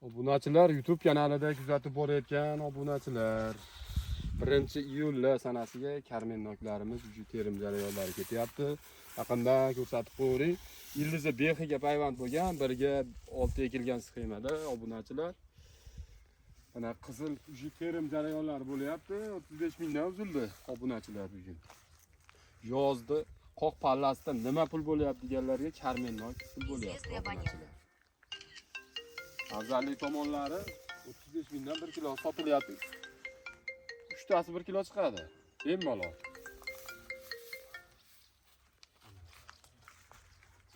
Obunachilar, YouTube kanalida kuzatib borayotgan obunachilar. 1-iyul sanasiga karmennoklarimiz uju terim jarayonlari ketyapti. Yaqinda ko'rsatib qo'ying. Ildizi bexiga payvand bo'lgan, birga 6 ekilgan sxemada obunachilar. Mana qizil uju terim jarayonlari bo'lyapti. 35 mingdan uzildi obunachilar bugun. Yozdi qoq pallasida nima pul bo'lyapti deganlarga karmennok pul bo'lyapti obunachilar. Afzallik tomonlari 35 mingdan 1 kilo sotilyapti. 3 tasi 1 kilo chiqadi. Bemalol.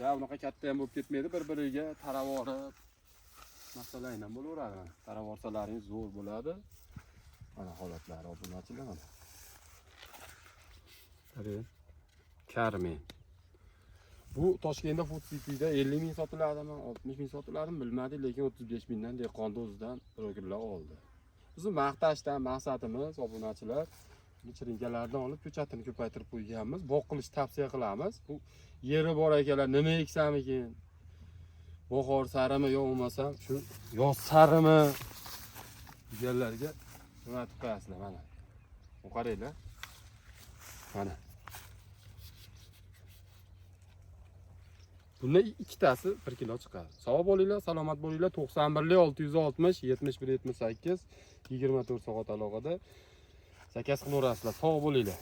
Ya unaqa katta ham bo'lib ketmaydi, bir-biriga tarab olib masalan ham bo'laveradi. Tarab olsalaringiz zo'r bo'ladi. Mana holatlari obunachilar mana. Qarang. Karmen. Bu Toshkentda Food City'da 50 ming sotiladimi, 60 ming sotiladimi bilmadik, lekin 35 mingdan dehqonni o'zidan brokerlar oldi. Bizni maqtashdan maqsadimiz obunachilar, chirinkalardan olib ko'chatini ko'paytirib qo'yganmiz. Boq qilish tavsiya qilamiz. Bu yeri bor ekanlar, nima eksam ekan? Bahor sarimi yo bo'lmasam shu yoz sarimi deganlarga jo'natib qo'yasizlar mana. Bu qaranglar. Mana. Bundan ikkitasi 1 kilo chiqadi. Sog' bo'linglar, salomat bo'linglar. 91 660 71 78 24 soat aloqada zakaz qilaverasizlar. Sog' bo'linglar.